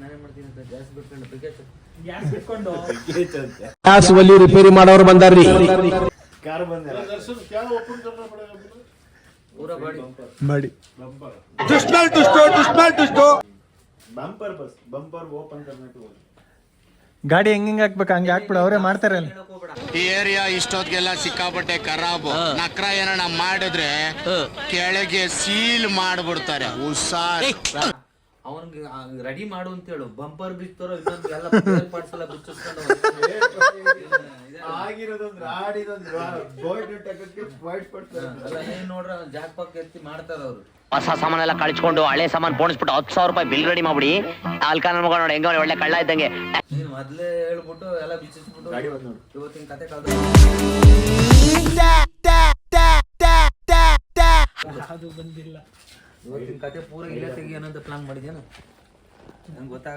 ನಾನೇನ್ ಮಾಡ್ತೀನಿ ಅಂತ ಗ್ಯಾಸ್ ಬಿಟ್ಕೊಂಡು ಗ್ಯಾಸ್ ಒಲಿ ರಿಪೇರಿ ಮಾಡೋರು ಬಂದಾರ್ರಿ. कार बंद है दर्शन क्या ओपन करना पड़ेगा पूरा बॉडी ಮಾಡಿ बम्पर बस बम्पर ओपन करने को ಗಾಡಿ ಹೆಂಗ್ ಹಾಕ್ಬೇಕು ಹಂಗೆ ಹಾಕ್ಬಿಡ ಅವರೇ ಮಾಡ್ತಾರೆ. ಈ ಏರಿಯಾ ಇಷ್ಟೊತ್ತಿಗೆಲ್ಲ ಸಿಕ್ಕಾಪಟ್ಟೆ ಖರಾಬು. ನಕ್ರ ಏನಾರ ಮಾಡಿದ್ರೆ ಕೆಳಗೆ ಸೀಲ್ ಮಾಡ್ಬಿಡ್ತಾರೆ. ಹುಷಾರ್. ಅವನಿಗೆ ರೆಡಿ ಮಾಡು ಅಂತ ಹೇಳು. ಬಂಪರ್ ಬಿಚ್ತಾರೋ ಇನ್ನೊಂದು ಎಲ್ಲ ಪಾರ್ಟ್ಸ್ ಎಲ್ಲ ಬಿಚ್ಚಿಸ್ಕೊಂಡು ಆಗಿರೋದೊಂದು ಆಡಿದೊಂದು ಗೋಲ್ಡ್ ಟಕಕ್ಕೆ ವೈಟ್ ಪಡ್ತಾರೆ. ಅಲ್ಲ ಏನ್ ನೋಡ್ರ ಜಾಕ್ ಪಾಕ್ ಎತ್ತಿ ಮಾಡ್ತಾರ ಅವ್ರು. ಹೊಸ ಸಾಮಾನೆಲ್ಲ ಕಳಿಸ್ಕೊಂಡು ಹಳೆ ಸಾಮಾನು ಪೋಣಿಸ್ಬಿಟ್ಟು 10,000 ರೂಪಾಯಿ ಬಿಲ್ ರೆಡಿ ಮಾಡ್ಬಿಡಿ. ಅಲ್ಕಾನ ಮಗ ನೋಡಿ ಹೆಂಗ ಒಳ್ಳೆ ಕಳ್ಳ ಇದ್ದಂಗೆ. ನೀನು ಮೊದ್ಲೇ ಹೇಳ್ಬಿಟ್ಟು ಎಲ್ಲ ಬಿಚ್ಚಿಸ್ಬಿಟ್ಟು ಗಾಡಿ ಬಂದ್ ನೋಡು. ಇವತ್ತಿನ ಕತೆ ಕಳ್ದ ಇವತ್ತಿನ ಕತೆ ಪೂರ ಇಲ್ಲೇ ತೆಗಿ ಅನ್ನೋದು ಪ್ಲಾನ್ ಮಾಡಿದ್ಯಾನ ನಂಗೆ ಗೊತ್ತಾಗ